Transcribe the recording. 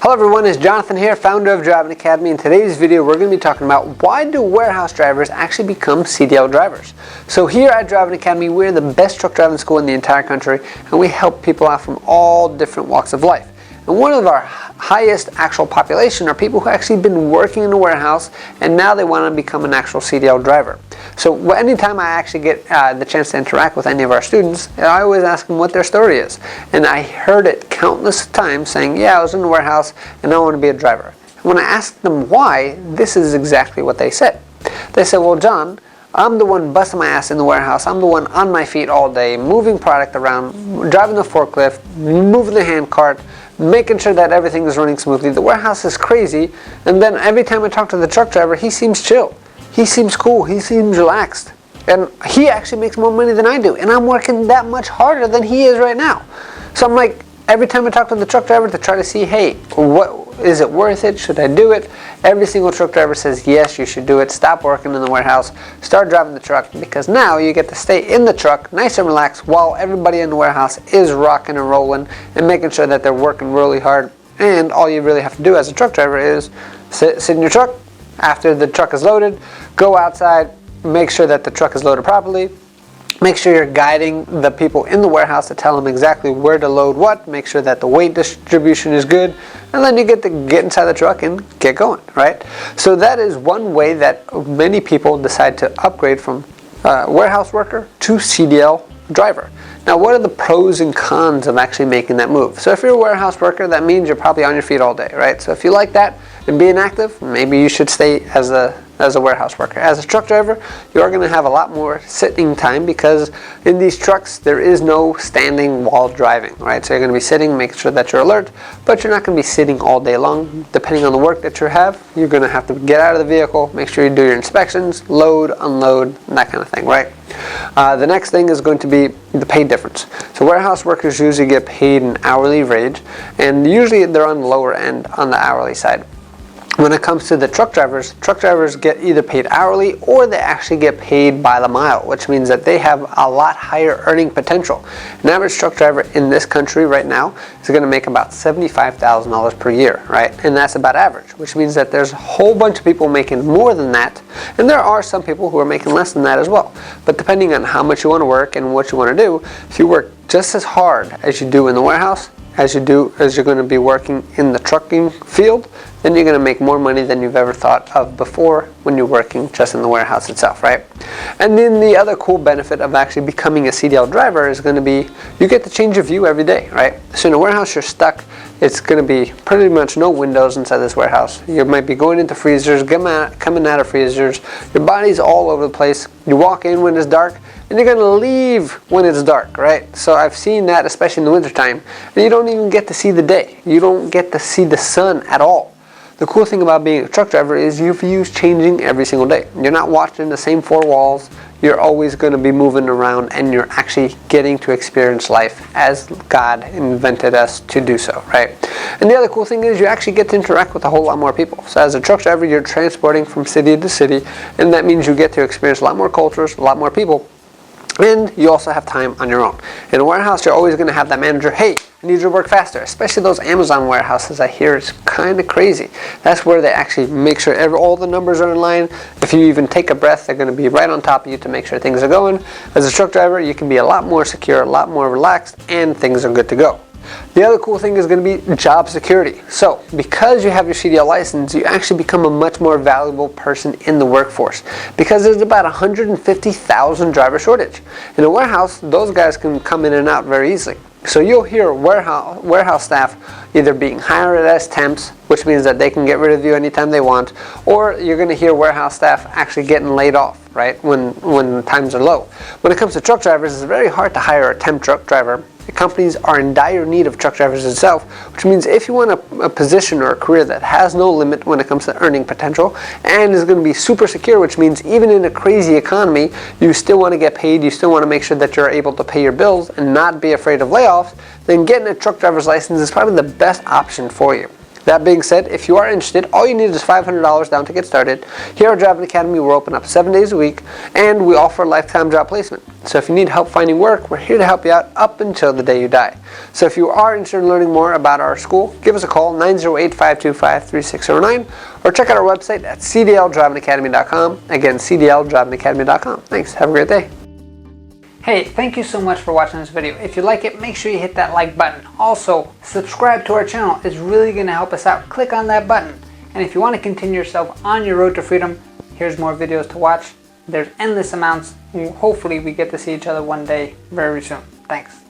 Hello everyone, it's Jonathan here, founder of Driving Academy. In today's video, we're going to be talking about why do warehouse drivers actually become CDL drivers. So here at Driving Academy, we're the best truck driving school in the entire country, and we help people out from all different walks of life. And one of our highest actual population are people who actually been working in a warehouse and now they want to become an actual CDL driver. So anytime I actually get the chance to interact with any of our students, I always ask them what their story is. And I heard it countless times saying, yeah, I was in the warehouse and I want to be a driver. And when I asked them why, this is exactly what they said. They said, well, John, I'm the one busting my ass in the warehouse. I'm the one on my feet all day, moving product around, driving the forklift, moving the hand cart, making sure that everything is running smoothly. The warehouse is crazy, and then every time I talk to the truck driver, he seems chill. He seems cool. He seems relaxed. And he actually makes more money than I do, and I'm working that much harder than he is right now. So I'm like, every time I talk to the truck driver to try to see, hey, what is it worth it? Should I do it? Every single truck driver says, yes, you should do it. Stop working in the warehouse. Start driving the truck, because now you get to stay in the truck nice and relaxed while everybody in the warehouse is rocking and rolling and making sure that they're working really hard. And all you really have to do as a truck driver is sit in your truck. After the truck is loaded, go outside, make sure that the truck is loaded properly. Make sure you're guiding the people in the warehouse to tell them exactly where to load what. Make sure that the weight distribution is good. And then you get to get inside the truck and get going, right? So that is one way that many people decide to upgrade from warehouse worker to CDL driver. Now, what are the pros and cons of actually making that move? So if you're a warehouse worker, that means you're probably on your feet all day, right? So if you like that and being active, maybe you should stay as a warehouse worker. As a truck driver, you are going to have a lot more sitting time, because in these trucks there is no standing while driving, right? So you're going to be sitting, making sure that you're alert, but you're not going to be sitting all day long. Depending on the work that you have, you're going to have to get out of the vehicle, make sure you do your inspections, load, unload, that kind of thing, right? The next thing is going to be the pay difference. So warehouse workers usually get paid an hourly wage, and usually they're on the lower end on the hourly side. When it comes to the truck drivers get either paid hourly or they actually get paid by the mile, which means that they have a lot higher earning potential. An average truck driver in this country right now is going to make about $75,000 per year, right? And that's about average, which means that there's a whole bunch of people making more than that, and there are some people who are making less than that as well. But depending on how much you want to work and what you want to do, if you work just as hard as you do in the warehouse, as you're going to be working in the trucking field, then you're going to make more money than you've ever thought of before when you're working just in the warehouse itself, right? And then the other cool benefit of actually becoming a CDL driver is going to be you get to change your view every day, right? So in a warehouse, you're stuck. It's going to be pretty much no windows inside this warehouse. You might be going into freezers, coming out of freezers. Your body's all over the place. You walk in when it's dark, and you're going to leave when it's dark, right? So I've seen that, especially in the wintertime, and you don't even get to see the day. You don't get to see the sun at all. The cool thing about being a truck driver is your view's changing every single day. You're not watching the same four walls. You're always going to be moving around, and you're actually getting to experience life as God invented us to do so, right? And the other cool thing is you actually get to interact with a whole lot more people. So as a truck driver, you're transporting from city to city, and that means you get to experience a lot more cultures, a lot more people. And you also have time on your own. In a warehouse, you're always going to have that manager, hey, I need you to work faster. Especially those Amazon warehouses, I hear it's kind of crazy. That's where they actually make sure all the numbers are in line. If you even take a breath, they're going to be right on top of you to make sure things are going. As a truck driver, you can be a lot more secure, a lot more relaxed, and things are good to go. The other cool thing is going to be job security. So because you have your CDL license, you actually become a much more valuable person in the workforce, because there's about 150,000 driver shortage. In a warehouse, those guys can come in and out very easily. So you'll hear warehouse staff either being hired as temps, which means that they can get rid of you anytime they want, or you're going to hear warehouse staff actually getting laid off, right, when times are low. When it comes to truck drivers, it's very hard to hire a temp truck driver. The companies are in dire need of truck drivers itself, which means if you want a position or a career that has no limit when it comes to earning potential and is going to be super secure, which means even in a crazy economy, you still want to get paid, you still want to make sure that you're able to pay your bills and not be afraid of layoffs, then getting a truck driver's license is probably the best option for you. That being said, if you are interested, all you need is $500 down to get started. Here at Driving Academy, we're open up 7 days a week, and we offer lifetime job placement. So if you need help finding work, we're here to help you out up until the day you die. So if you are interested in learning more about our school, give us a call, 908-525-3609, or check out our website at cdldrivingacademy.com. Again, cdldrivingacademy.com. Thanks. Have a great day. Hey, thank you so much for watching this video. If you like it, make sure you hit that like button. Also, subscribe to our channel. It's really going to help us out. Click on that button. And if you want to continue yourself on your road to freedom, here's more videos to watch. There's endless amounts. Hopefully we get to see each other one day very soon. Thanks.